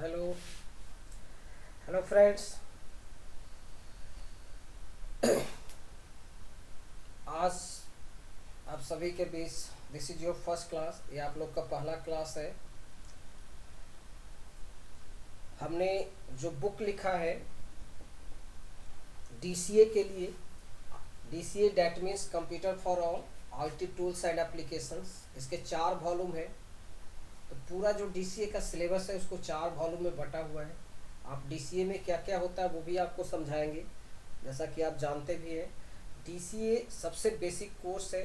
Hello hello friends. आज आप सभी के बीच this is your first class, ये आप लोग का पहला क्लास है। हमने जो बुक लिखा है डीसीए के लिए, DCA that means computer for all IT tools and applications, इसके 4 वॉल्यूम है। तो पूरा जो डीसीए का सिलेबस है उसको 4 वॉल्यूम में बटा हुआ है। आप डीसीए में क्या क्या होता है वो भी आपको समझाएंगे, जैसा कि आप जानते भी हैं। डीसीए सबसे बेसिक कोर्स है।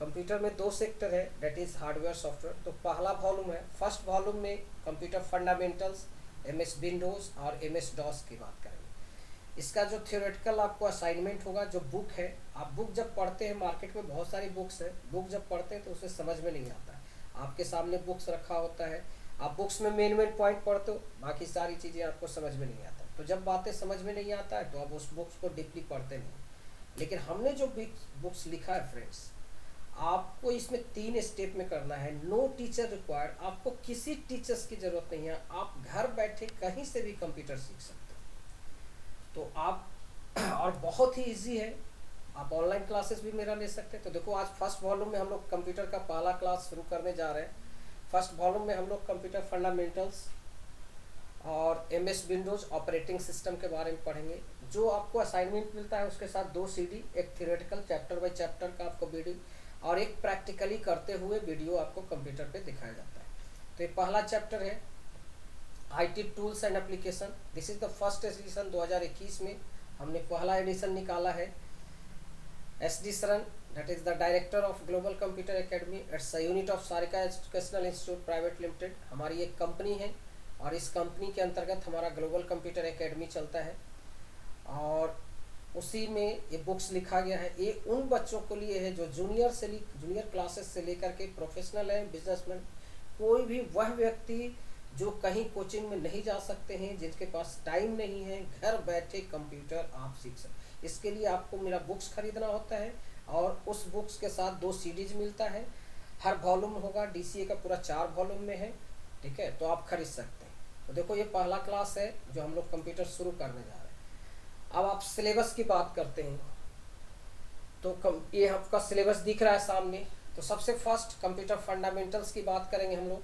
कंप्यूटर में 2 सेक्टर है, डेट इज़ हार्डवेयर सॉफ्टवेयर। तो पहला वॉल्यूम है, फर्स्ट वॉल्यूम में कंप्यूटर फंडामेंटल्स, एमएस विंडोज़ और एमएस डॉस की बात करेंगे। इसका जो थियोरेटिकल आपको असाइनमेंट होगा, जो बुक है, आप बुक जब पढ़ते हैं, मार्केट में बहुत सारी बुक्स है, बुक जब पढ़ते हैं तो उसे समझ में नहीं आता है। आपके सामने बुक्स रखा होता है, आप बुक्स में मेन मेन पॉइंट पढ़ते हो, बाकी सारी चीज़ें आपको समझ में नहीं आता। तो जब बातें समझ में नहीं आता है तो आप उस बुक्स को डीपली पढ़ते नहीं। लेकिन हमने जो बुक्स लिखा है फ्रेंड्स, आपको इसमें 3 स्टेप में करना है। नो टीचर रिक्वायर्ड, आपको किसी टीचर्स की जरूरत नहीं है। आप घर बैठे कहीं से भी कंप्यूटर सीख सकते हो। तो आप और बहुत ही इजी है, आप ऑनलाइन क्लासेस भी मेरा ले सकते हैं। तो देखो, आज फर्स्ट वॉल्यूम में हम लोग कंप्यूटर का पहला क्लास शुरू करने जा रहे हैं। फर्स्ट वॉल्यूम में हम लोग कंप्यूटर फंडामेंटल्स और एमएस विंडोज ऑपरेटिंग सिस्टम के बारे में पढ़ेंगे। जो आपको असाइनमेंट मिलता है उसके साथ 2 सीडी, एक थियोरेटिकल चैप्टर बाय चैप्टर का आपको वीडियो और एक प्रैक्टिकली करते हुए वीडियो आपको कंप्यूटर पे दिखाया जाता है। तो ये पहला चैप्टर है IT tools and application. This is the first edition. 2021 में हमने पहला एडिशन निकाला है। S D Saran, that is the director of global computer academy, it's a unit of Sarika educational institute private limited. हमारी एक कंपनी है और इस कंपनी के अंतर्गत हमारा ग्लोबल कंप्यूटर एकेडमी चलता है और उसी में ये बुक्स लिखा गया है। ये उन बच्चों को लिए है जो जूनियर क्लासेस से लेकर के प्रोफेशनल हैं, बिजनेसमैन, कोई भी वह व्यक्ति जो कहीं कोचिंग में नहीं जा सकते हैं, जिनके पास टाइम नहीं है, घर बैठे कंप्यूटर आप सीख सकते। इसके लिए आपको मेरा बुक्स खरीदना होता है और उस बुक्स के साथ 2 सीडीज मिलता है। हर वॉल्यूम होगा, डीसीए का पूरा 4 वॉल्यूम में है, ठीक है, तो आप खरीद सकते हैं। तो देखो, ये पहला क्लास है जो हम लोग कंप्यूटर शुरू करने जा रहे हैं। अब आप सिलेबस की बात करते हैं तो ये आपका सिलेबस दिख रहा है सामने। तो सबसे फर्स्ट कंप्यूटर फंडामेंटल्स की बात करेंगे हम लोग,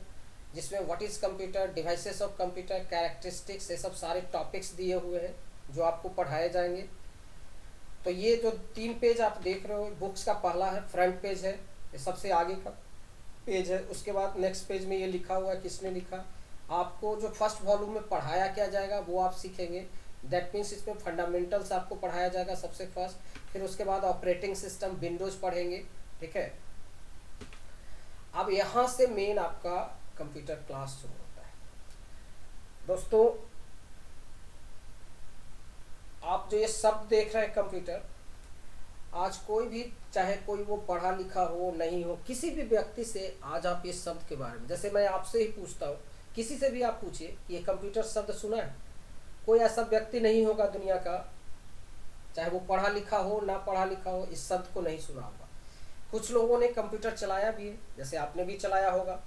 जिसमें what is computer, devices of computer, characteristics, ये सब सारे टॉपिक्स दिए हुए हैं जो आपको पढ़ाए जाएंगे। तो ये जो 3 पेज आप देख रहे हो, बुक्स का पहला है, फ्रंट पेज है, ये सबसे आगे का पेज है। उसके बाद नेक्स्ट पेज में ये लिखा हुआ है, किसने लिखा। आपको जो फर्स्ट वॉल्यूम में पढ़ाया क्या जाएगा वो आप सीखेंगे। दैट मीन्स इसमें फंडामेंटल्स आपको पढ़ाया जाएगा सबसे फर्स्ट, फिर उसके बाद ऑपरेटिंग सिस्टम विंडोज पढ़ेंगे, ठीक है। अब यहाँ से मेन आपका कंप्यूटर क्लास शुरू होता है। दोस्तों, आप जो ये शब्द देख रहे हैं कंप्यूटर, आज कोई भी, चाहे कोई वो पढ़ा लिखा हो नहीं हो, किसी भी व्यक्ति से आज आप ये शब्द के बारे में, जैसे मैं आपसे ही पूछता हूँ, किसी से भी आप पूछिए ये कंप्यूटर शब्द सुना है, कोई ऐसा व्यक्ति नहीं होगा दुनिया का, चाहे वो पढ़ा लिखा हो ना पढ़ा लिखा हो, इस शब्द को नहीं सुना होगा। कुछ लोगों ने कंप्यूटर चलाया भी है, जैसे आपने भी चलाया होगा,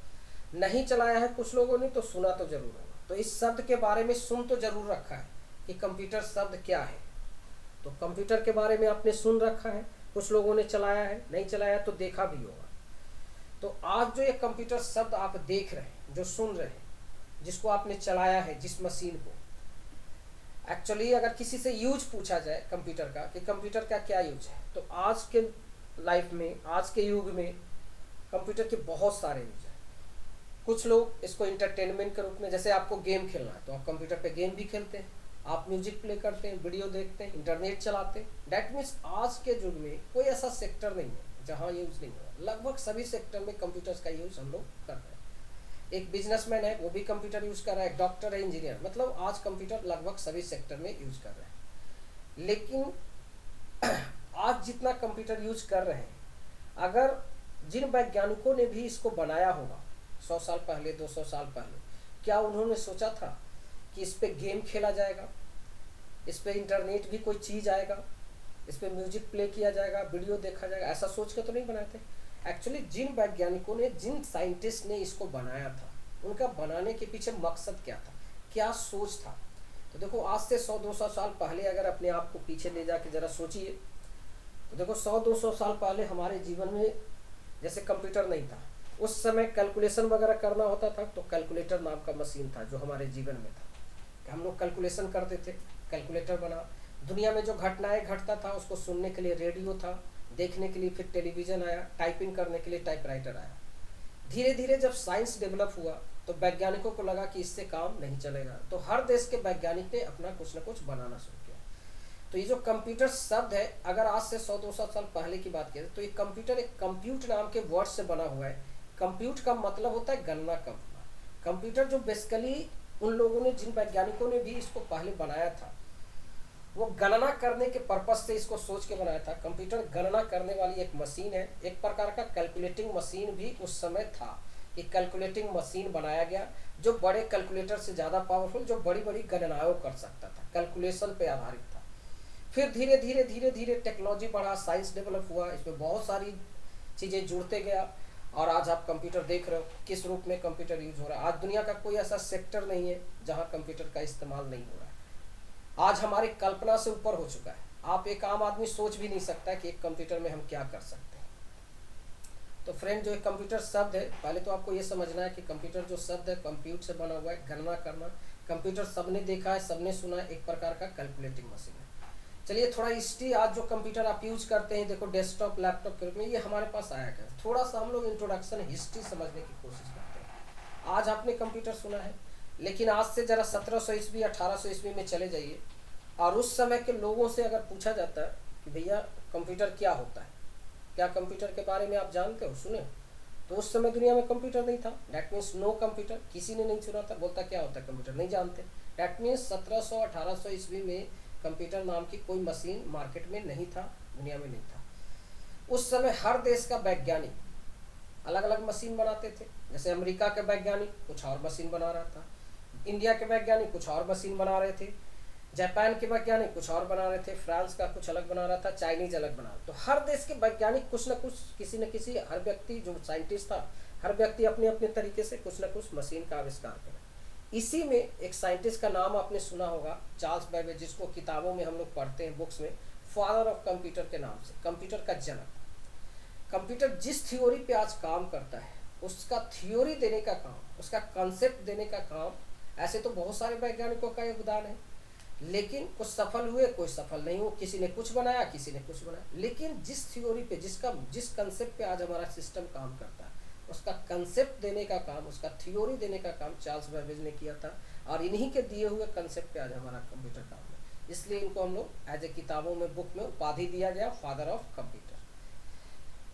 नहीं चलाया है कुछ लोगों ने, तो सुना तो जरूर होगा। तो इस शब्द के बारे में सुन तो जरूर रखा है कि कंप्यूटर शब्द क्या है। तो कंप्यूटर के बारे में आपने सुन रखा है, कुछ लोगों ने चलाया है, नहीं चलाया तो देखा भी होगा। तो आज जो ये कंप्यूटर शब्द आप देख रहे हैं, जो सुन रहे हैं, जिसको आपने चलाया है, जिस मशीन को, एक्चुअली अगर किसी से यूज पूछा जाए कंप्यूटर का कि कंप्यूटर का क्या यूज है, तो आज के लाइफ में, आज के युग में कंप्यूटर के बहुत सारे यूज हैं। कुछ लोग इसको इंटरटेनमेंट के रूप में, जैसे आपको गेम खेलना है तो आप कंप्यूटर पे गेम भी खेलते हैं, आप म्यूजिक प्ले करते हैं, वीडियो देखते हैं, इंटरनेट चलाते हैं। डैट मीन्स आज के युग में कोई ऐसा सेक्टर नहीं है जहाँ यूज नहीं हो। लगभग सभी सेक्टर में कंप्यूटर्स का यूज हम लोग कर रहे हैं। एक बिजनेसमैन है, वो भी कंप्यूटर यूज कर रहा है, एक डॉक्टर है, इंजीनियर, मतलब आज कंप्यूटर लगभग सभी सेक्टर में यूज कर रहे हैं। लेकिन आज जितना कंप्यूटर यूज कर रहे हैं, अगर जिन वैज्ञानिकों ने भी इसको बनाया होगा 100 साल पहले, 200 साल पहले, क्या उन्होंने सोचा था कि इस पे गेम खेला जाएगा, इस पे इंटरनेट भी कोई चीज़ आएगा, इस पे म्यूजिक प्ले किया जाएगा, वीडियो देखा जाएगा, ऐसा सोच के तो नहीं बनाए थे। एक्चुअली जिन वैज्ञानिकों ने, जिन साइंटिस्ट ने इसको बनाया था, उनका बनाने के पीछे मकसद क्या था, क्या सोच था। तो देखो आज से 100-200 साल पहले अगर अपने आप को पीछे ले जाके ज़रा सोचिए, तो देखो 100-200 साल पहले हमारे जीवन में जैसे कंप्यूटर नहीं था, उस समय कैलकुलेशन वगैरह करना होता था तो कैलकुलेटर नाम का मशीन था जो हमारे जीवन में था, कि हम लोग कैलकुलेशन करते थे, कैलकुलेटर बना। दुनिया में जो घटनाएं घटता था उसको सुनने के लिए रेडियो था, देखने के लिए फिर टेलीविज़न आया, टाइपिंग करने के लिए टाइपराइटर आया। धीरे धीरे जब साइंस डेवलप हुआ तो वैज्ञानिकों को लगा कि इससे काम नहीं चलेगा, तो हर देश के वैज्ञानिक ने अपना कुछ ना कुछ बनाना शुरू किया। तो ये जो कंप्यूटर शब्द है, अगर आज से 100-200 साल पहले की बात करें तो ये कंप्यूटर एक कंप्यूट नाम के वर्ड से बना हुआ है। कंप्यूट का मतलब होता है गणना करना। कंप्यूटर जो बेसिकली उन लोगों ने, जिन वैज्ञानिकों ने भी इसको पहले बनाया था, वो गणना करने के पर्पज से इसको सोच के बनाया था। कंप्यूटर गणना करने वाली एक मशीन है, एक प्रकार का कैलकुलेटिंग मशीन भी उस समय था। कि कैलकुलेटिंग मशीन बनाया गया जो बड़े कैलकुलेटर से ज़्यादा पावरफुल, जो बड़ी बड़ी गणनाओं कर सकता था, कैलकुलेशन पे आधारित था। फिर धीरे धीरे धीरे धीरे टेक्नोलॉजी बढ़ा, साइंस डेवलप हुआ, इसमें बहुत सारी चीज़ें जुड़ते गया, और आज आप कंप्यूटर देख रहे हो किस रूप में कंप्यूटर यूज हो रहा है। आज दुनिया का कोई ऐसा सेक्टर नहीं है जहाँ कंप्यूटर का इस्तेमाल नहीं हो रहा है। आज हमारी कल्पना से ऊपर हो चुका है। आप एक आम आदमी सोच भी नहीं सकता कि एक कंप्यूटर में हम क्या कर सकते हैं। तो फ्रेंड, जो एक कंप्यूटर शब्द है, पहले तो आपको ये समझना है कि कंप्यूटर जो शब्द है कंप्यूट से बना हुआ है, गणना करना। कंप्यूटर सबने देखा है, सबने सुना है, एक प्रकार का कैलकुलेटिंग मशीन है। चलिए थोड़ा हिस्ट्री, आज जो कंप्यूटर आप यूज करते हैं, देखो डेस्कटॉप लैपटॉप के रूप में, ये हमारे पास आया है। थोड़ा सा हम लोग इंट्रोडक्शन हिस्ट्री समझने की कोशिश करते हैं। आज आपने कंप्यूटर सुना है, लेकिन आज से ज़रा 1700 ईस्वी 1800 ईस्वी में चले जाइए, और उस समय के लोगों से अगर पूछा जाता है कि भैया कंप्यूटर क्या होता है, क्या कंप्यूटर के बारे में आप जानते हो, सुने, तो उस समय दुनिया में कंप्यूटर नहीं था। डैट मीन्स नो कंप्यूटर, किसी ने नहीं सुना था। बोलता क्या होता है कंप्यूटर, नहीं जानते। डैट मीन्स 1700-1800 ईस्वी में कंप्यूटर नाम की कोई मशीन मार्केट में नहीं था, दुनिया में नहीं था। उस समय हर देश का वैज्ञानिक अलग अलग मशीन बनाते थे। जैसे अमेरिका के वैज्ञानिक कुछ और मशीन बना रहा था, इंडिया के वैज्ञानिक कुछ और मशीन बना रहे थे, जापान के वैज्ञानिक कुछ और बना रहे थे, फ्रांस का कुछ अलग बना रहा था, चाइनीज अलग बना रहा था। तो हर देश के वैज्ञानिक कुछ न कुछ, किसी न किसी, हर व्यक्ति जो साइंटिस्ट था, हर व्यक्ति अपने अपने तरीके से कुछ न कुछ मशीन का आविष्कार करा। इसी में एक साइंटिस्ट का नाम आपने सुना होगा, चार्ल्स बेबेज, जिसको किताबों में हम लोग पढ़ते हैं, बुक्स में, फादर ऑफ कंप्यूटर के नाम से, कंप्यूटर का जनक। कंप्यूटर जिस थ्योरी पे आज काम करता है, उसका थ्योरी देने का काम, उसका कॉन्सेप्ट देने का काम, ऐसे तो बहुत सारे वैज्ञानिकों का योगदान है, लेकिन कुछ सफल हुए, कोई सफल नहीं हुआ, किसी ने कुछ बनाया, किसी ने कुछ बनाया। लेकिन जिस थ्योरी पे, जिस कंसेप्ट पे आज हमारा सिस्टम काम करता है, उसका कंसेप्ट देने का काम, उसका थ्योरी देने का काम चार्ल्स बेबेज ने किया था। और इन्हीं के दिए हुए कंसेप्ट पे आज हमारा कंप्यूटर काम है। इसलिए इनको हम लोग एज ए किताबों में, बुक में उपाधि दिया गया, फादर ऑफ कंप्यूटर।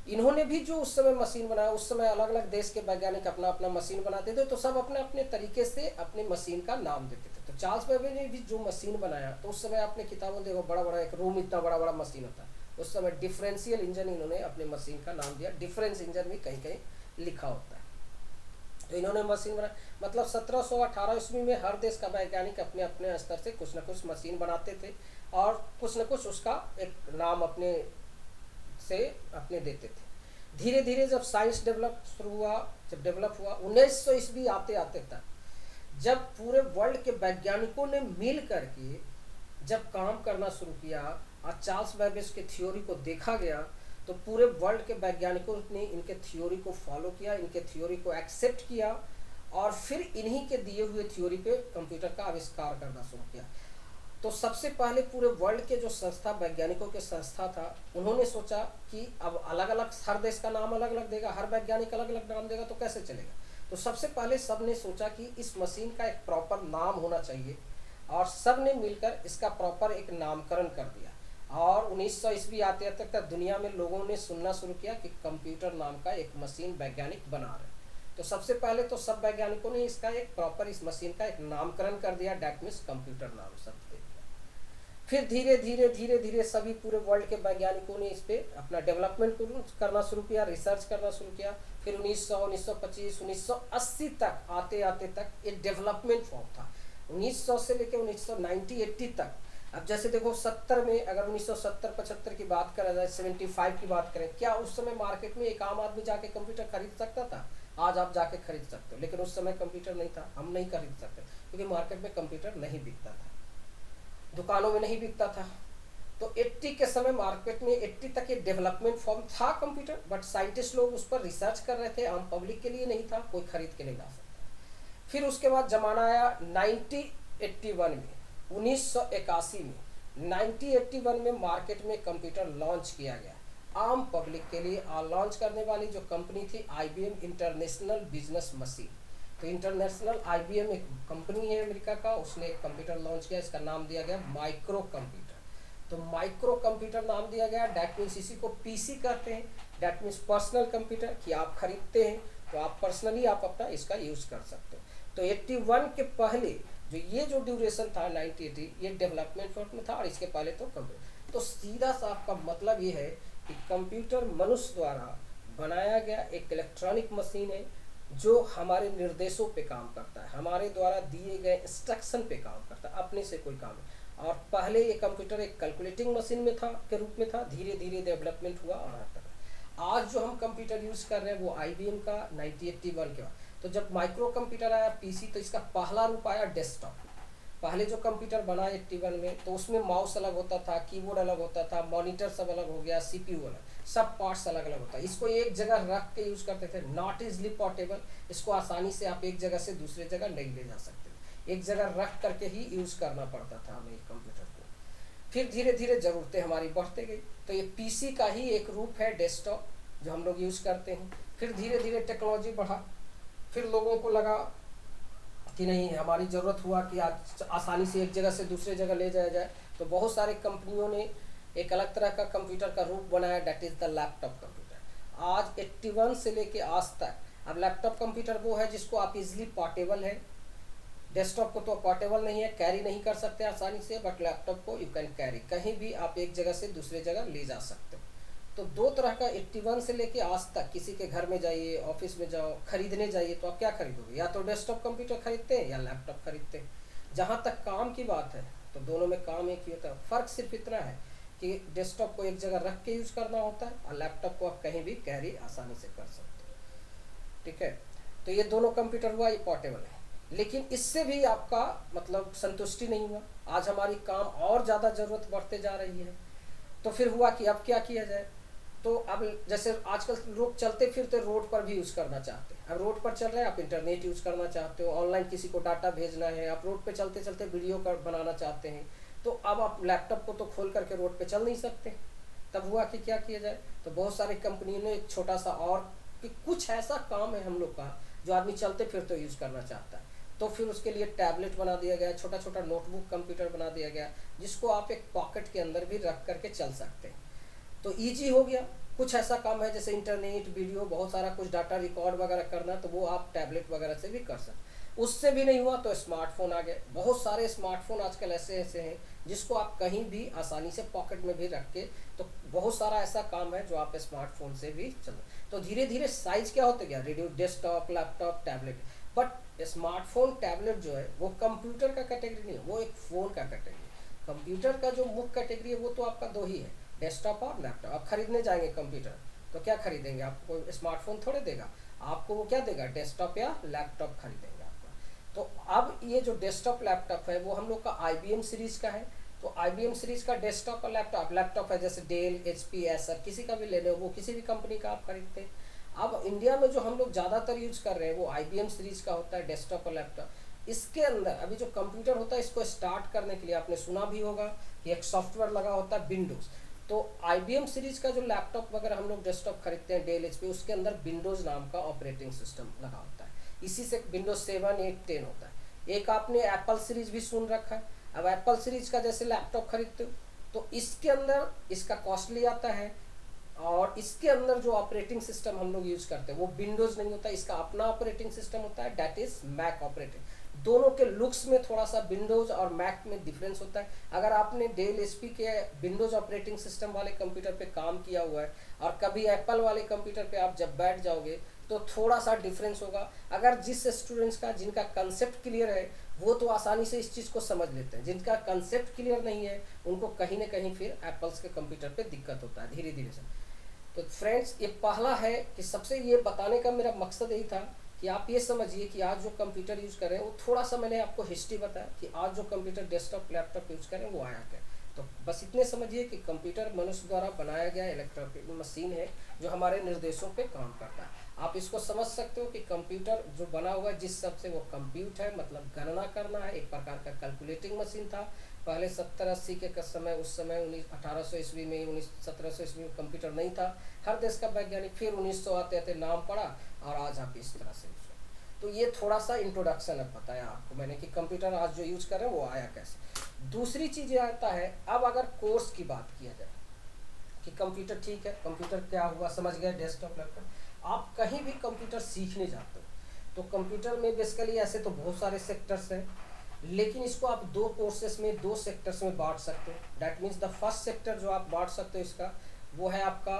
इन्होंने भी जो उस समय मशीन बनाया, उस समय अलग अलग देश के वैज्ञानिक अपना अपना मशीन बनाते थे, तो सब अपने अपने तरीके से अपने मशीन का नाम देते थे। तो चार्ल्स बेबेज ने भी जो मशीन बनाया, तो उस समय आपने किताबों देखो, बड़ा बड़ा एक रूम, इतना बड़ा बड़ा मशीन होता है। उस समय डिफरेंशियल इंजन इन्होंने अपने मशीन का नाम दिया, डिफरेंस इंजन भी कहीं कहीं लिखा होता है। तो इन्होंने मशीन बना, मतलब 1718 ईस्वी में हर देश का वैज्ञानिक अपने अपने स्तर से कुछ न कुछ मशीन बनाते थे, और कुछ न कुछ उसका एक नाम अपने से अपने देते थे। धीरे धीरे जब साइंस डेवलप हुआ 1900 ईस्वी आते आते तक, जब पूरे वर्ल्ड के वैज्ञानिकों ने मिल करके जब काम करना शुरू किया और चार्ल्स बेबेज के थ्योरी को देखा गया, तो पूरे वर्ल्ड के वैज्ञानिकों ने इनके थ्योरी को फॉलो किया, इनके थ्योरी को एक्सेप्ट किया, और फिर इन्हीं के दिए हुए थ्योरी पे कंप्यूटर का आविष्कार करना शुरू किया। तो सबसे पहले पूरे वर्ल्ड के जो संस्था, वैज्ञानिकों के संस्था था, उन्होंने सोचा कि अब अलग अलग, हर देश का नाम अलग अलग देगा, हर वैज्ञानिक अलग अलग नाम देगा, तो कैसे चलेगा। तो सबसे पहले सब ने सोचा कि इस मशीन का एक प्रॉपर नाम होना चाहिए, और सब ने मिलकर इसका प्रॉपर एक नामकरण कर दिया। और 1900 ईस्वी आते तक दुनिया में लोगों ने सुनना शुरू किया कि कंप्यूटर नाम का एक मशीन वैज्ञानिक बना रहे। तो सबसे पहले तो सब वैज्ञानिकों ने इसका एक प्रॉपर, इस मशीन का एक नामकरण कर दिया, डैट मीन्स कंप्यूटर नाम सब दे दिया। फिर धीरे धीरे धीरे धीरे सभी पूरे वर्ल्ड के वैज्ञानिकों ने इस पर अपना डेवलपमेंट करना शुरू किया, रिसर्च करना शुरू किया। फिर 1900, 1925, 1980 तक आते आते तक ये डेवलपमेंट फॉर्म था। 1900 से लेकर 1990-80 तक। अब जैसे देखो 70 में, अगर 1970-75 की बात करा जाए, 75 की बात करें, क्या उस समय मार्केट में एक आम आदमी जाके कंप्यूटर खरीद सकता था? आज आप जाके खरीद सकते हो, लेकिन उस समय कंप्यूटर नहीं था, हम नहीं खरीद सकते क्योंकि मार्केट में कंप्यूटर नहीं बिकता था, दुकानों में नहीं बिकता था। तो 80 के समय मार्केट में 80 तक ये डेवलपमेंट फॉर्म था कंप्यूटर, बट साइंटिस्ट लोग उस पर रिसर्च कर रहे थे, आम पब्लिक के लिए नहीं था, कोई खरीद के नहीं ला सकता। फिर उसके बाद जमाना आया 1981 में, 1981 में 1981 में मार्केट में कंप्यूटर लॉन्च किया गया आम पब्लिक के लिए। लॉन्च करने वाली जो कंपनी थी IBM इंटरनेशनल बिजनेस मशीन। तो इंटरनेशनल IBM एक कंपनी है अमेरिका का, उसने एक कंप्यूटर लॉन्च किया, इसका नाम दिया गया माइक्रो कंप्यूटर। तो माइक्रो कंप्यूटर नाम दिया गया, डैट मीन्स इसी को PC कहते हैं, डैट मीन्स पर्सनल कंप्यूटर, कि आप खरीदते हैं तो आप पर्सनली आप अपना इसका यूज़ कर सकते हो। तो 81 के पहले जो ये जो ड्यूरेशन था 1980, ये डेवलपमेंट फोर्ट में था, और इसके पहले तो कंप्यूटर। तो सीधा सा आपका मतलब ये है कि कंप्यूटर मनुष्य द्वारा बनाया गया एक इलेक्ट्रॉनिक मशीन है जो हमारे निर्देशों पे काम करता है, हमारे द्वारा दिए गए इंस्ट्रक्शन पे काम करता है, अपने से कोई काम नहीं। और पहले ये कंप्यूटर एक कैलकुलेटिंग मशीन में था, के रूप में था, धीरे धीरे डेवलपमेंट हुआ और आता है। आज जो हम कंप्यूटर यूज़ कर रहे हैं वो IBM का 1981 के बाद। तो जब माइक्रो कंप्यूटर आया PC, तो इसका पहला रूप आया डेस्कटॉप। पहले जो कंप्यूटर बना 81 में, तो उसमें माउस अलग होता था, कीबोर्ड अलग होता था, मॉनिटर सब अलग हो गया, CPU अलग, सब पार्ट्स अलग अलग होता है। इसको एक जगह रख के यूज़ करते थे, नॉट इजली पोर्टेबल, इसको आसानी से आप एक जगह से दूसरे जगह नहीं ले जा सकते, एक जगह रख करके ही यूज़ करना पड़ता था हमें कंप्यूटर को। फिर धीरे धीरे ज़रूरतें हमारी बढ़ते गई, तो ये PC का ही एक रूप है डेस्कटॉप, जो हम लोग यूज़ करते हैं। फिर धीरे धीरे टेक्नोलॉजी बढ़ा, फिर लोगों को लगा कि नहीं, हमारी ज़रूरत हुआ कि आज आसानी से एक जगह से दूसरे जगह ले जाया जाए, तो बहुत सारे कंपनियों ने एक अलग तरह का कंप्यूटर का रूप बनाया, that is the laptop computer. आज 81 से लेके आज तक, अब लैपटॉप कंप्यूटर वो है जिसको आप इजीली पोर्टेबल है, डेस्कटॉप को तो पोर्टेबल नहीं है, कैरी नहीं कर सकते आसानी से, बट लैपटॉप को यू कैन कैरी, कहीं भी आप एक जगह से दूसरे जगह ले जा सकते हो। तो दो तरह का 81 से लेके आज तक, किसी के घर में जाइए, ऑफिस में जाओ, खरीदने जाइए, तो आप क्या खरीदोगे, या तो डेस्कटॉप कंप्यूटर खरीदते हैं या लैपटॉप खरीदते हैं। जहाँ तक काम की बात है तो दोनों में काम एक ही होता है, फ़र्क सिर्फ इतना है कि डेस्कटॉप को एक जगह रख के यूज़ करना होता है, और लैपटॉप को आप कहीं भी कैरी आसानी से कर सकते हो। ठीक है, तो ये दोनों कंप्यूटर हुआ, ये पोर्टेबल है। लेकिन इससे भी आपका मतलब संतुष्टि नहीं हुआ, आज हमारी काम और ज़्यादा ज़रूरत बढ़ते जा रही है। तो फिर हुआ कि अब क्या किया जाए। तो अब जैसे आजकल लोग चलते फिरते रोड पर भी यूज़ करना चाहते हैं, अब रोड पर चल रहे हैं, आप इंटरनेट यूज़ करना चाहते हो, ऑनलाइन किसी को डाटा भेजना है, आप रोड पे चलते चलते वीडियो कर बनाना चाहते हैं, तो अब आप लैपटॉप को तो खोल करके रोड पे चल नहीं सकते। तब हुआ कि क्या किया जाए, तो बहुत सारी कंपनियों ने एक छोटा सा और, कि कुछ ऐसा काम है हम लोग का जो आदमी चलते फिरते यूज़ करना चाहता है, तो फिर उसके लिए टैबलेट बना दिया गया, छोटा छोटा नोटबुक कंप्यूटर बना दिया गया, जिसको आप एक पॉकेट के अंदर भी रख करके चल सकते हैं। तो ईजी हो गया। कुछ ऐसा काम है जैसे इंटरनेट, वीडियो, बहुत सारा कुछ डाटा रिकॉर्ड वगैरह करना, तो वो आप टैबलेट वगैरह से भी कर सकते। उससे भी नहीं हुआ तो स्मार्टफोन आ गए, बहुत सारे स्मार्टफोन आजकल ऐसे ऐसे हैं जिसको आप कहीं भी आसानी से पॉकेट में भी रख के, तो बहुत सारा ऐसा काम है जो आप स्मार्टफोन से भी चल। तो धीरे धीरे साइज क्या होते गया, radio, desktop, laptop, tablet. But smartphone, tablet जो है वो कंप्यूटर का कैटेगरी नहीं है, वो एक फ़ोन का कैटेगरी। कंप्यूटर का जो मुख्य कैटेगरी है वो तो आपका दो ही है, डेस्कटॉप और लैपटॉप। आप खरीदने जाएंगे कंप्यूटर तो क्या खरीदेंगे, आपको कोई स्मार्टफोन थोड़े देगा, आपको वो क्या देगा, डेस्कटॉप या लैपटॉप खरीदेंगे आपका। तो अब ये जो डेस्कटॉप लैपटॉप है वो हम लोग का IBM सीरीज का है। तो IBM सीरीज का डेस्कटॉप और लैपटॉप है, जैसे डेल, HP, एसर, किसी का भी ले लो, वो किसी भी कंपनी का आप खरीदते हैं। अब इंडिया में जो हम लोग ज़्यादातर यूज कर रहे हैं वो IBM सीरीज का होता है, डेस्कटॉप और लैपटॉप। इसके अंदर अभी जो कंप्यूटर होता है, इसको स्टार्ट करने के लिए आपने सुना भी होगा कि एक सॉफ्टवेयर लगा होता है, विंडोज़। तो IBM सीरीज का जो लैपटॉप वगैरह हम लोग डेस्कटॉप खरीदते हैं, डेल, HP, उसके अंदर विंडोज़ नाम का ऑपरेटिंग सिस्टम लगा होता है। इसी से विंडोज 7, 8, 10 होता है। एक आपने एप्पल सीरीज भी सुन रखा है। अब एप्पल सीरीज का जैसे लैपटॉप खरीदते हो तो इसके अंदर इसका कॉस्टली आता है, और इसके अंदर जो ऑपरेटिंग सिस्टम हम लोग यूज करते हैं वो विंडोज नहीं होता, इसका अपना ऑपरेटिंग सिस्टम होता है, दैट इज मैक ऑपरेटिंग। दोनों के लुक्स में थोड़ा सा विंडोज और मैक में डिफरेंस होता है। अगर आपने डेल, HP के विंडोज ऑपरेटिंग सिस्टम वाले कंप्यूटर पे काम किया हुआ है और कभी एप्पल वाले कंप्यूटर पे आप जब बैठ जाओगे तो थोड़ा सा डिफरेंस होगा। अगर जिस स्टूडेंट्स का, जिनका कंसेप्ट क्लियर है, वो तो आसानी से इस चीज़ को समझ लेते हैं, जिनका कंसेप्ट क्लियर नहीं है उनको कहीं ना कहीं फिर एप्पल्स के कंप्यूटर पे दिक्कत होता है धीरे धीरे से। तो फ्रेंड्स ये पहला है कि सबसे ये बताने का मेरा मकसद यही था कि आप ये समझिए कि आज जो कंप्यूटर यूज़ कर रहे हैं वो थोड़ा सा मैंने आपको हिस्ट्री बताया कि आज जो कंप्यूटर डेस्कटॉप लैपटॉप यूज़ करें वो आया क्या। तो बस इतने समझिए कि कंप्यूटर मनुष्य द्वारा बनाया गया इलेक्ट्रॉनिक मशीन है जो हमारे निर्देशों पे काम करता है। आप इसको समझ सकते हो कि कंप्यूटर जो बना हुआ है जिस शब्द से वो कंप्यूट है, मतलब गणना करना है, एक प्रकार का कैलकुलेटिंग मशीन था। पहले 70-80 के समय, उस समय 1800 ईस्वी में, 1700 ईस्वी में कंप्यूटर नहीं था। हर देश का वैज्ञानिक, फिर 1900 आते आते नाम पड़ा और आज आप इस तरह से। तो ये थोड़ा सा इंट्रोडक्शन है, बताया आपको मैंने कि कंप्यूटर आज जो यूज कर रहे हैं वो आया कैसे। दूसरी चीज ये आता है, अब अगर कोर्स की बात किया जाए कि कंप्यूटर ठीक है, कंप्यूटर क्या हुआ समझ गए, डेस्कटॉप लैपटॉप। आप कहीं भी कंप्यूटर सीखने जाते हो तो कंप्यूटर में बेसिकली ऐसे तो बहुत सारे सेक्टर्स हैं, लेकिन इसको आप दो कोर्सेस में, दो सेक्टर्स में बांट सकते हो। That means the first sector जो आप बांट सकते हो इसका, वो है आपका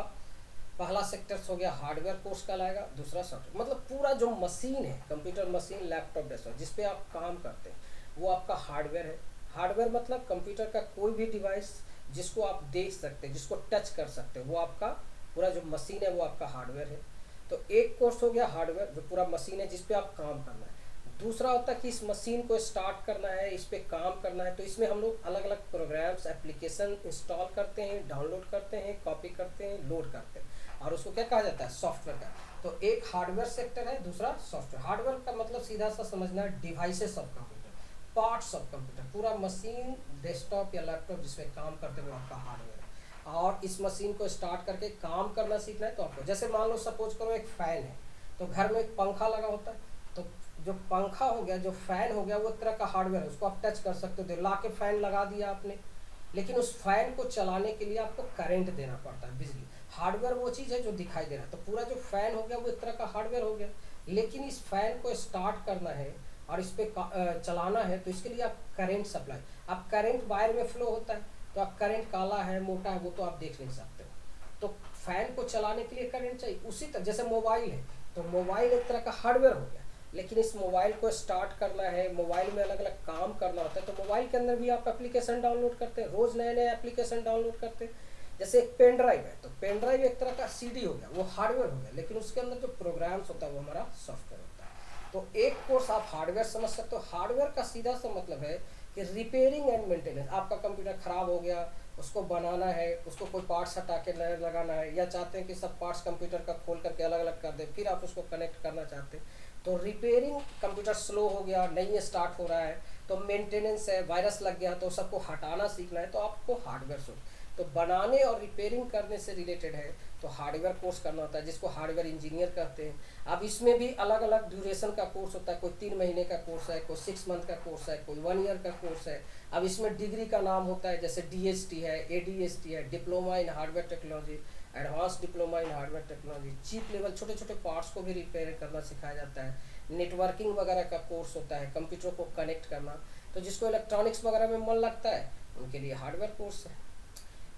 पहला सेक्टर हो गया हार्डवेयर कोर्स कहलाएगा, दूसरा सॉफ्टवेयर। मतलब पूरा जो मशीन है, कंप्यूटर मशीन, लैपटॉप, डेस्कटॉप जिस पे आप काम करते हैं वो आपका हार्डवेयर है। हार्डवेयर मतलब कंप्यूटर का कोई भी डिवाइस जिसको आप देख सकते हैं, जिसको टच कर सकते हैं, वो आपका पूरा जो मशीन है वो आपका हार्डवेयर है। तो एक कोर्स हो गया हार्डवेयर जो पूरा मशीन है जिस पे आप काम करना है। दूसरा होता है कि इस मशीन को स्टार्ट करना है, इस पे काम करना है, तो इसमें हम लोग अलग अलग प्रोग्राम्स, एप्लीकेशन इंस्टॉल करते हैं, डाउनलोड करते हैं, कॉपी करते हैं, लोड करते हैं, और उसको क्या कहा जाता है, सॉफ्टवेयर का। तो एक हार्डवेयर सेक्टर है, दूसरा सॉफ्टवेयर। हार्डवेयर का मतलब सीधा सा समझना है devices of computer, parts of computer, पूरा मशीन, डेस्कटॉप या लैपटॉप जिसमें काम करते हैं वो आपका हार्डवेयर है। और इस मशीन को स्टार्ट करके काम करना सीखना है तो आपको, जैसे मान लो सपोज करो एक फैन है, तो घर में एक पंखा लगा होता है, तो जो पंखा हो गया, जो फैन हो गया, वो एक तरह का हार्डवेयर है, उसको आप टच कर सकते हो। ला के फैन लगा दिया आपने, लेकिन उस फैन को चलाने के लिए आपको करंट देना पड़ता है, बिजली। हार्डवेयर वो चीज़ है जो दिखाई दे रहा है, तो पूरा जो फैन हो गया वो एक तरह का हार्डवेयर हो गया। लेकिन इस फैन को स्टार्ट करना है और इस पर चलाना है तो इसके लिए आप करंट सप्लाई, आप करंट वायर में फ्लो होता है, तो आप करंट काला है मोटा है वो तो आप देख नहीं सकते हो, तो फैन को चलाने के लिए करंट चाहिए। उसी तरह जैसे मोबाइल है, तो मोबाइल एक तरह का हार्डवेयर हो गया, लेकिन इस मोबाइल को स्टार्ट करना है, मोबाइल में अलग अलग काम करना होता है, तो मोबाइल के अंदर भी आप एप्लीकेशन डाउनलोड करते हैं, रोज़ नए नए एप्लीकेशन डाउनलोड करते हैं। जैसे एक पेन ड्राइव है, तो पेन ड्राइव एक तरह का सीडी हो गया, वो हार्डवेयर हो गया, लेकिन उसके अंदर जो प्रोग्राम्स होता है वो हमारा सॉफ्टवेयर होता है। तो एक कोर्स आप हार्डवेयर समझ सकते हो। हार्डवेयर का सीधा सा मतलब है कि रिपेयरिंग एंड मेंटेनेंस। आपका कंप्यूटर खराब हो गया, उसको बनाना है, उसको कोई पार्ट्स हटा के नया लगाना है, या चाहते हैं कि सब पार्ट्स कंप्यूटर का खोल करके अलग अलग कर दे, फिर आप उसको कनेक्ट करना चाहते हैं, तो रिपेयरिंग, कंप्यूटर स्लो हो गया, नहीं स्टार्ट हो रहा है, तो मेंटेनेंस है, वायरस लग गया तो सबको हटाना सीखना है, तो आपको हार्डवेयर सोच, तो बनाने और रिपेयरिंग करने से रिलेटेड है तो हार्डवेयर कोर्स करना होता है, जिसको हार्डवेयर इंजीनियर कहते हैं। अब इसमें भी अलग अलग ड्यूरेशन का कोर्स होता है, कोई 3 महीने का कोर्स है, कोई 6 मंथ का कोर्स है, कोई 1 ईयर का कोर्स है। अब इसमें डिग्री का नाम होता है, जैसे DST है, ADST है, diploma in hardware technology, advance diploma in hardware technology. Chip level छोटे छोटे पार्ट्स को भी रिपेयर करना सिखाया जाता है। नेटवर्किंग वगैरह का कोर्स होता है, कंप्यूटर को कनेक्ट करना, तो जिसको इलेक्ट्रॉनिक्स वगैरह में मन लगता है उनके लिए हार्डवेयर कोर्स है।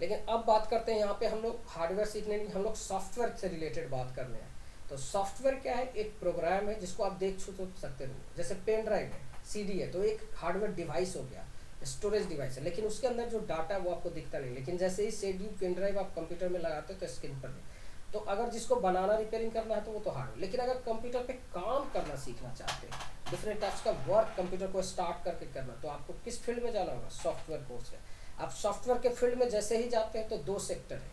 लेकिन अब बात करते हैं, यहाँ पे हम लोग हार्डवेयर सीखने नहीं, हम लोग सॉफ्टवेयर से रिलेटेड बात कर रहे हैं। तो सॉफ्टवेयर क्या है, एक प्रोग्राम है जिसको आप देख छू सकते हो, जैसे पेन ड्राइव है, CD है, तो एक हार्डवेयर डिवाइस हो गया, स्टोरेज डिवाइस है, लेकिन उसके अंदर जो डाटा है वो आपको दिखता नहीं। लेकिन जैसे ही CD पेन ड्राइव आप कंप्यूटर में लगाते हो तो स्क्रीन पर नहीं। तो अगर जिसको बनाना, रिपेयरिंग करना है तो वो तो हार्डवेयर। लेकिन अगर कंप्यूटर पे काम करना सीखना चाहते हैं, डिफरेंट टाइप्स का वर्क कंप्यूटर को स्टार्ट करके करना, तो आपको किस फील्ड में जाना होगा, सॉफ्टवेयर कोर्स है। अब सॉफ्टवेयर के फील्ड में जैसे ही जाते हैं तो 2 सेक्टर है।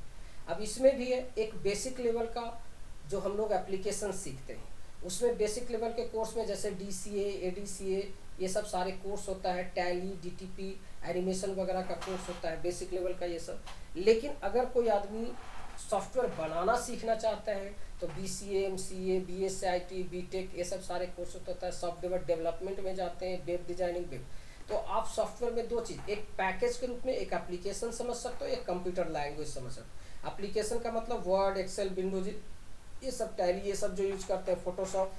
अब इसमें भी है एक बेसिक लेवल का जो हम लोग एप्लीकेशन सीखते हैं, उसमें बेसिक लेवल के कोर्स में जैसे DCA, ADCA, ये सब सारे कोर्स होता है, टैली, DTP, एनिमेशन वगैरह का कोर्स होता है, बेसिक लेवल का ये सब। लेकिन अगर कोई आदमी सॉफ्टवेयर बनाना सीखना चाहता है तो BCA, MCA, BSIT, BTech, ये सब सारे कोर्स होता है। सॉफ्टवेयर डेवलपमेंट में जाते हैं, वेब डिजाइनिंग, वेब। तो आप सॉफ्टवेयर में 2 चीज़, एक पैकेज के रूप में एक एप्लीकेशन समझ सकते हो, एक कंप्यूटर लैंग्वेज समझ सकते हो। एप्लीकेशन का मतलब वर्ड, एक्सेल, विंडोज, ये सब, टैली, ये सब जो यूज करते हैं, Photoshop,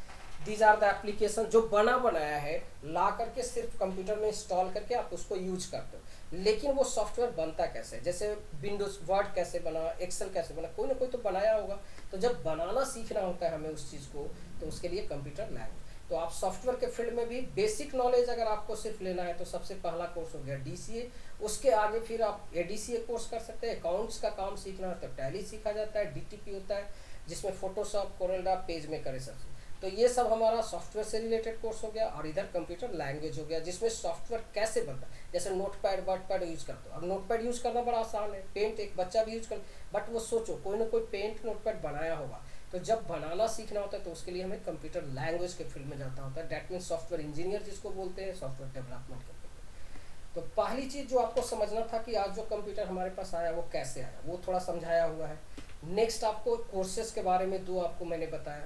these are the application जो बना बनाया है, ला करके सिर्फ कंप्यूटर में इंस्टॉल करके आप उसको यूज करते हो। लेकिन वो सॉफ्टवेयर बनता कैसे, जैसे विंडोज, वर्ड कैसे बना, एक्सेल कैसे बना, कोई ना कोई तो बनाया होगा। तो जब बनाना सीखना होता है हमें उस चीज़ को, तो उसके लिए कंप्यूटर लैंग्वेज। तो आप सॉफ्टवेयर के फील्ड में भी बेसिक नॉलेज अगर आपको सिर्फ लेना है तो सबसे पहला कोर्स हो गया डीसीए। उसके आगे फिर आप एडीसीए कोर्स कर सकते हैं। अकाउंट्स का काम सीखना है तो टैली सीखा जाता है, डीटीपी होता है जिसमें फोटोशॉप, कोरल पेज मेकर है सब। तो ये सब हमारा सॉफ्टवेयर से रिलेटेड कोर्स हो गया। और इधर कंप्यूटर लैंग्वेज हो गया जिसमें सॉफ्टवेयर कैसे बनता है, जैसे नोटपैड वर्डपैड यूज करते हो। अब नोटपैड यूज करना बड़ा आसान है, पेंट एक बच्चा भी यूज कर, बट वो सोचो कोई ना कोई पेंट नोटपैड बनाया होगा, तो जब बनाना सीखना होता है तो उसके लिए हमें कंप्यूटर लैंग्वेज के फील्ड में जाना होता है। डेट मीन सॉफ्टवेयर इंजीनियर जिसको बोलते हैं, सॉफ्टवेयर डेवलपमेंट के फील्ड में। तो पहली चीज जो आपको समझना था कि आज जो कंप्यूटर हमारे पास आया वो कैसे आया, वो थोड़ा समझाया हुआ है। नेक्स्ट आपको कोर्सेज के बारे में दो आपको मैंने बताया।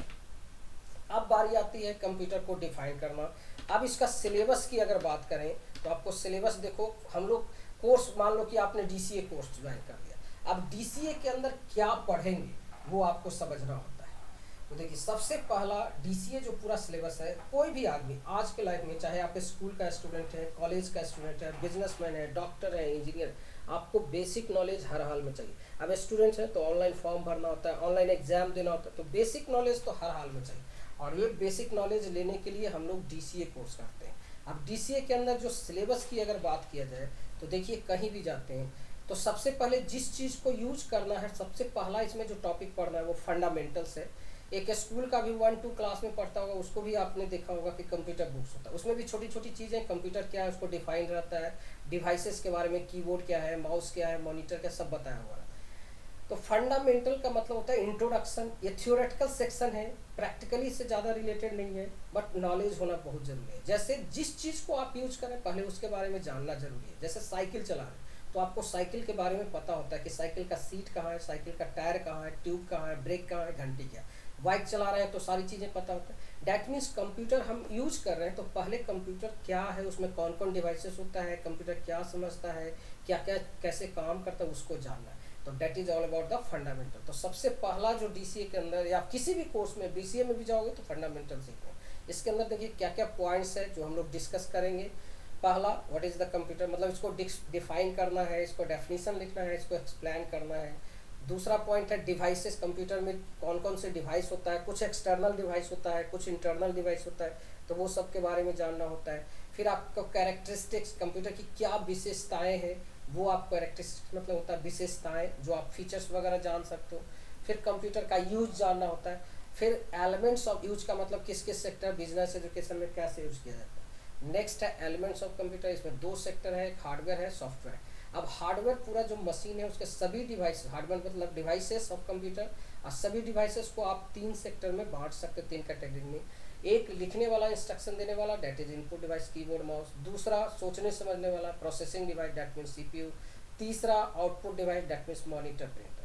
अब बारी आती है कंप्यूटर को डिफाइन करना। अब इसका सिलेबस की अगर बात करें तो आपको सिलेबस देखो, हम लोग कोर्स मान लो कि आपने डीसीए कोर्स ज्वाइन कर लिया, अब डीसीए के अंदर क्या पढ़ेंगे वो आपको समझना होता है। तो देखिए सबसे पहला डीसीए जो पूरा सिलेबस है, कोई भी आदमी आज के लाइफ में, चाहे आप स्कूल का स्टूडेंट है, कॉलेज का स्टूडेंट है, बिजनेसमैन है, डॉक्टर है, इंजीनियर, आपको बेसिक नॉलेज हर हाल में चाहिए। अब स्टूडेंट्स हैं तो ऑनलाइन फॉर्म भरना होता है, ऑनलाइन एग्जाम देना होता है, तो बेसिक नॉलेज तो हर हाल में चाहिए। और ये बेसिक नॉलेज लेने के लिए हम लोग डीसीए कोर्स करते हैं। अब डीसीए के अंदर जो सिलेबस की अगर बात किया जाए तो देखिए कहीं भी जाते हैं तो सबसे पहले जिस चीज़ को यूज करना है, सबसे पहला इसमें जो टॉपिक पढ़ना है वो फंडामेंटल्स है। एक स्कूल का भी 1-2 क्लास में पढ़ता होगा, उसको भी आपने देखा होगा कि कंप्यूटर बुक्स होता है, उसमें भी छोटी छोटी चीज़ें, कंप्यूटर क्या है उसको डिफाइन रहता है, डिवाइसेस के बारे में, कीबोर्ड क्या है, माउस क्या है, मॉनिटर क्या, सब बताया हुआ है। तो फंडामेंटल का मतलब होता है इंट्रोडक्शन। ये थ्योरेटिकल सेक्शन है, प्रैक्टिकली से ज़्यादा रिलेटेड नहीं है, बट नॉलेज होना बहुत ज़रूरी है। जैसे जिस चीज़ को आप यूज करें पहले उसके बारे में जानना जरूरी है। जैसे साइकिल चला रहे हैं तो आपको साइकिल के बारे में पता होता है कि साइकिल का सीट कहाँ है, साइकिल का टायर कहाँ है, ट्यूब कहाँ है, ब्रेक कहाँ है, घंटी क्या है। बाइक चला रहे हैं तो सारी चीज़ें पता होता है। डैट मीन्स कंप्यूटर हम यूज कर रहे हैं तो पहले कंप्यूटर क्या है, उसमें कौन कौन डिवाइसेस होता है, कंप्यूटर क्या समझता है, क्या क्या कैसे काम करता है, उसको जानना है। तो that is all about the fundamental. तो सबसे पहला जो डीसीए के अंदर या किसी भी कोर्स में, बीसीए में भी जाओगे तो फंडामेंटल सीखना। इसके अंदर देखिए क्या क्या पॉइंट्स है जो हम लोग डिस्कस करेंगे। पहला, व्हाट इज द कंप्यूटर, मतलब इसको डिफाइन करना है, इसको डेफिनेशन लिखना है, इसको एक्सप्लेन करना है। दूसरा पॉइंट है डिवाइसेस, कंप्यूटर में कौन कौन से डिवाइस होता है, कुछ एक्सटर्नल डिवाइस होता है, कुछ इंटरनल डिवाइस होता है, तो वो सब के बारे में जानना होता है। फिर आपको कैरेक्टरिस्टिक्स, कंप्यूटर की क्या विशेषताएं हैं, वो आपको कैरेक्टरिस्टिक्स मतलब होता है विशेषताएं, जो आप फीचर्स वगैरह जान सकते हो। फिर कंप्यूटर का यूज जानना होता है। फिर एलिमेंट्स ऑफ यूज का मतलब किस किस सेक्टर, बिजनेस, एजुकेशन में कैसे यूज किया जाता है। नेक्स्ट है एलिमेंट्स ऑफ कंप्यूटर, इसमें 2 सेक्टर है, एक हार्डवेयर है, सॉफ्टवेयर है। अब हार्डवेयर पूरा जो मशीन है उसके सभी डिवाइस, हार्डवेयर मतलब डिवाइसेस ऑफ कंप्यूटर, और सभी डिवाइसेस को आप 3 सेक्टर में बांट सकते हैं, 3 कैटेगरी में। एक लिखने वाला, इंस्ट्रक्शन देने वाला, that is input device, keyboard mouse. दूसरा सोचने समझने वाला, processing device, that mean CPU. तीसरा output device, that means monitor, printer.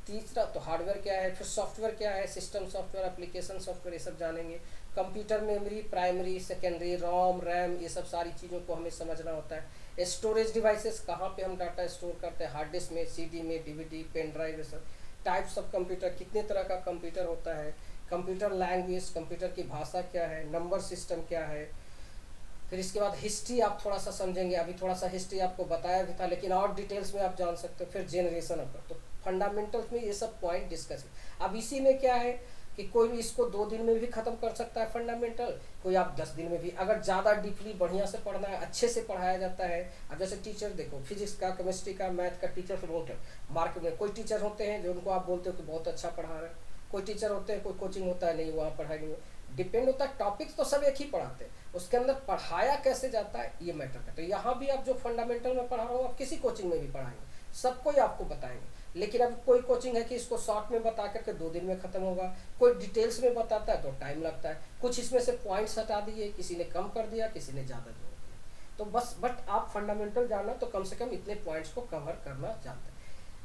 तीसरा तो हार्डवेयर क्या है, फिर सॉफ्टवेयर क्या है, सिस्टम सॉफ्टवेयर, एप्लीकेशन सॉफ्टवेयर, ये सब जानेंगे। कंप्यूटर मेमोरी, प्राइमरी, सेकेंडरी, रोम, रैम, ये सब सारी चीज़ों को हमें समझना होता है। स्टोरेज डिवाइसेस, कहाँ पे हम डाटा स्टोर करते हैं, हार्ड डिस्क में, सीडी में, डीवीडी, पेन ड्राइव, ये सब। टाइप्स ऑफ कंप्यूटर, कितने तरह का कंप्यूटर होता है। कंप्यूटर लैंग्वेज, कंप्यूटर की भाषा क्या है, नंबर सिस्टम क्या है। फिर इसके बाद हिस्ट्री आप थोड़ा सा समझेंगे, अभी थोड़ा सा हिस्ट्री आपको बताया भी था लेकिन और डिटेल्स में आप जान सकते हो। फिर जेनरेशन ऑफ, तो फंडामेंटल्स में ये सब पॉइंट डिस्कस है। अब इसी में क्या है कि कोई भी इसको 2 दिन में भी खत्म कर सकता है फंडामेंटल, कोई आप 10 दिन में भी, अगर ज़्यादा डीपली बढ़िया से पढ़ना है, अच्छे से पढ़ाया जाता है। अब जैसे टीचर देखो, फिजिक्स का, केमिस्ट्री का, मैथ का टीचर से बहुत है मार्केट में। कोई टीचर होते हैं जो उनको आप बोलते हो कि बहुत अच्छा पढ़ा रहे हैं, कोई टीचर होते हैं, कोई कोचिंग होता है नहीं वहाँ पढ़ाई नहीं, डिपेंड होता है। टॉपिक्स तो सब एक ही पढ़ाते हैं, उसके अंदर पढ़ाया कैसे जाता है ये मैटर करता है। यहाँ भी आप जो फंडामेंटल में पढ़ा रहा हूँ, आप किसी कोचिंग में भी पढ़ाएंगे, सबको ही आपको बताएंगे। लेकिन अब कोई कोचिंग है कि इसको शॉर्ट में बता करके 2 दिन में खत्म होगा, कोई डिटेल्स में बताता है तो टाइम लगता है। कुछ इसमें से पॉइंट्स हटा दिए, किसी ने कम कर दिया, किसी ने ज़्यादा जोड़ दिया। तो बस, बट आप फंडामेंटल जानना तो कम से कम इतने पॉइंट्स को कवर करना जानते हैं।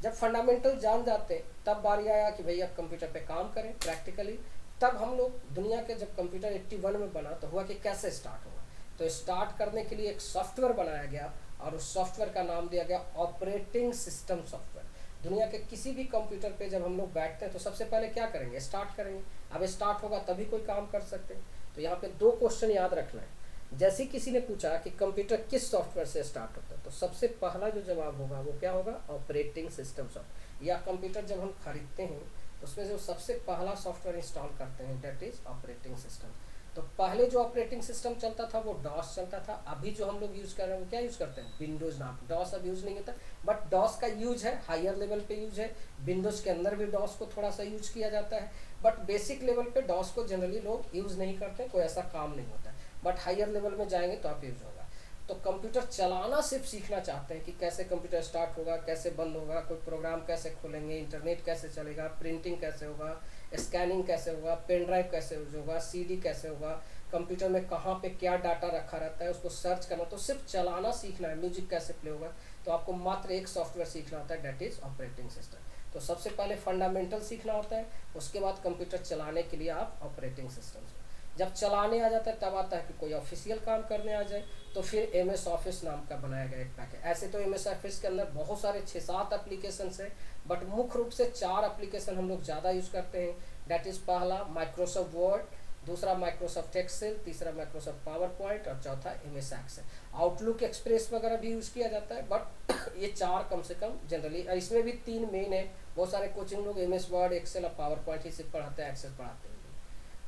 जब फंडामेंटल जान जाते हैं तब बारी आया कि भाई अब कंप्यूटर पे काम करें प्रैक्टिकली। तब हम लोग दुनिया के, जब कंप्यूटर 81 में बना तो हुआ कि कैसे स्टार्ट हुआ। तो स्टार्ट करने के लिए एक सॉफ्टवेयर बनाया गया और उस सॉफ्टवेयर का नाम दिया गया ऑपरेटिंग सिस्टम सॉफ्टवेयर। दुनिया के किसी भी कंप्यूटर पे जब हम लोग बैठते हैं तो सबसे पहले क्या करेंगे, स्टार्ट करेंगे। अब स्टार्ट होगा तभी कोई काम कर सकते हैं। तो यहाँ पे 2 क्वेश्चन याद रखना है। जैसे किसी ने पूछा कि कंप्यूटर किस सॉफ्टवेयर से स्टार्ट होता है, तो सबसे पहला जो जवाब होगा वो क्या होगा, ऑपरेटिंग सिस्टम सॉफ्टवेयर। या कंप्यूटर जब हम खरीदते हैं तो उसमें जो सबसे पहला सॉफ्टवेयर इंस्टॉल करते हैं, दैट इज ऑपरेटिंग सिस्टम। तो पहले जो ऑपरेटिंग सिस्टम चलता था वो डॉस चलता था, अभी जो हम लोग यूज़ कर रहे हैं वो क्या यूज़ करते हैं, विंडोज़ नाम। डॉस अब यूज़ नहीं होता, बट डॉस का यूज है, हायर लेवल पे यूज है। विंडोज़ के अंदर भी डॉस को थोड़ा सा यूज किया जाता है, बट बेसिक लेवल पे डॉस को जनरली लोग यूज़ नहीं करते, कोई ऐसा काम नहीं होता है। बट हायर लेवल में जाएंगे तो आप यूज़ होगा। तो कंप्यूटर चलाना सिर्फ सीखना चाहते हैं कि कैसे कंप्यूटर स्टार्ट होगा, कैसे बंद होगा, कोई प्रोग्राम कैसे खोलेंगे, इंटरनेट कैसे चलेगा, प्रिंटिंग कैसे होगा, स्कैनिंग कैसे होगा, पेन ड्राइव कैसे यूज होगा, सीडी कैसे होगा, कंप्यूटर में कहाँ पे क्या डाटा रखा रहता है उसको सर्च करना। तो सिर्फ चलाना सीखना है, म्यूजिक कैसे प्ले होगा, तो आपको मात्र एक सॉफ्टवेयर सीखना होता है, डेट इज ऑपरेटिंग सिस्टम। तो सबसे पहले फंडामेंटल सीखना होता है, उसके बाद कंप्यूटर चलाने के लिए आप ऑपरेटिंग सिस्टम। जब चलाने आ जाता है तब आता है कि कोई ऑफिशियल काम करने आ जाए, तो फिर एम एस ऑफिस नाम का बनाया गया एक पैकेज। ऐसे तो एम एस ऑफिस के अंदर बहुत सारे 6-7 एप्लीकेशन है, बट मुख्य रूप से 4 एप्लीकेशन हम लोग ज़्यादा यूज़ करते हैं। डेट इज़ पहला माइक्रोसॉफ्ट वर्ड, दूसरा माइक्रोसॉफ्ट एक्सेल, तीसरा माइक्रोसॉफ्ट पावर पॉइंट और चौथा M S Excel. Outlook Express वगैरह भी यूज़ किया जाता है, बट ये 4 कम से कम जनरली, इसमें भी 3 मेन है। बहुत सारे कोचिंग लोग एम एस वर्ड, एक्सेल और पावर पॉइंट ही सिर्फ पढ़ाते हैं, एक्सेल पढ़ाते हैं।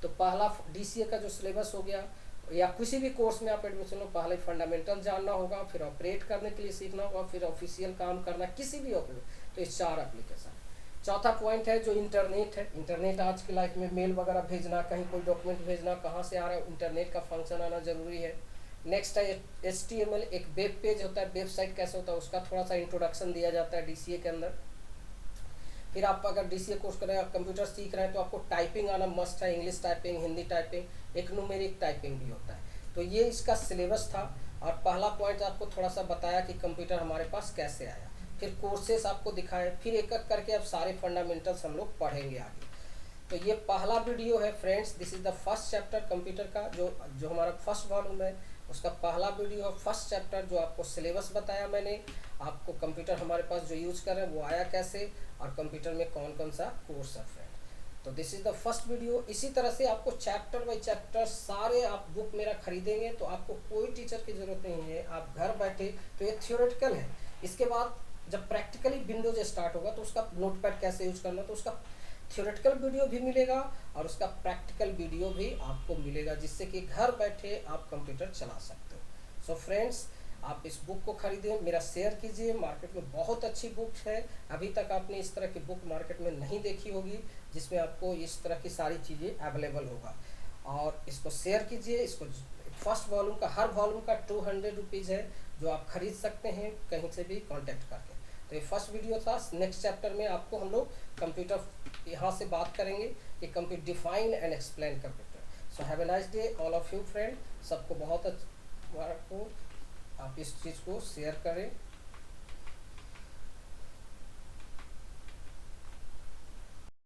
तो पहला डीसीए का जो सिलेबस हो गया, या किसी भी कोर्स में आप एडमिशन लो, पहले फंडामेंटल जानना होगा, फिर ऑपरेट करने के लिए सीखना होगा, फिर ऑफिशियल काम करना किसी भी तो ये 4 एप्लीकेशन। चौथा पॉइंट है जो इंटरनेट है। इंटरनेट आज की लाइफ में मेल वगैरह भेजना, कहीं कोई डॉक्यूमेंट भेजना, कहाँ से आ रहा है, इंटरनेट का फंक्शन आना जरूरी है। नेक्स्ट है HTML, एक वेब पेज होता है, वेबसाइट कैसे होता है उसका थोड़ा सा इंट्रोडक्शन दिया जाता है डीसीए के अंदर। फिर आप अगर डीसीए कोर्स कर रहे हैं, कंप्यूटर सीख रहे हैं, तो आपको टाइपिंग आना मस्ट है, इंग्लिश टाइपिंग, हिंदी टाइपिंग, एक न्यूमेरिक टाइपिंग भी होता है। तो ये इसका सिलेबस था। और पहला पॉइंट आपको थोड़ा सा बताया कि कंप्यूटर हमारे पास कैसे आया, फिर कोर्सेस आपको दिखाए, फिर एक एक करके अब सारे फंडामेंटल्स हम लोग पढ़ेंगे आगे। तो ये पहला वीडियो है friends, this is the first chapter computer का, जो जो हमारा फर्स्ट वॉल्यूम है उसका पहला वीडियो, फर्स्ट चैप्टर, जो आपको सिलेबस बताया मैंने, आपको कंप्यूटर हमारे पास जो यूज़ कर रहे हैं वो आया कैसे, और कंप्यूटर में कौन कौन सा कोर्स है फ्रेंड। तो this is the first video. इसी तरह से आपको चैप्टर बाई चैप्टर सारे, आप बुक मेरा खरीदेंगे तो आपको कोई टीचर की ज़रूरत नहीं है, आप घर बैठे, तो ये थियोरेटिकल है। इसके बाद जब प्रैक्टिकली विंडोज स्टार्ट होगा तो उसका नोटपैड कैसे यूज करना, तो उसका थियोरेटिकल वीडियो भी मिलेगा और उसका प्रैक्टिकल वीडियो भी आपको मिलेगा, जिससे कि घर बैठे आप कंप्यूटर चला सकते हो। सो फ्रेंड्स, आप इस बुक को खरीदें, मेरा शेयर कीजिए। मार्केट में बहुत अच्छी बुक है, अभी तक आपने इस तरह की बुक मार्केट में नहीं देखी होगी जिसमें आपको इस तरह की सारी चीज़ें अवेलेबल होगा। और इसको शेयर कीजिए। इसको फर्स्ट वॉल्यूम का, हर वॉल्यूम का 200 रुपीज़ है, जो आप खरीद सकते हैं कहीं से भी कॉन्टेक्ट करके। तो ये फर्स्ट वीडियो था। नेक्स्ट चैप्टर में आपको हम लोग कंप्यूटर यहाँ से बात करेंगे कि computer define and explain computer. So have a nice day all of you friend. सबको बहुत अच्छा, आप इस चीज़ को शेयर करें।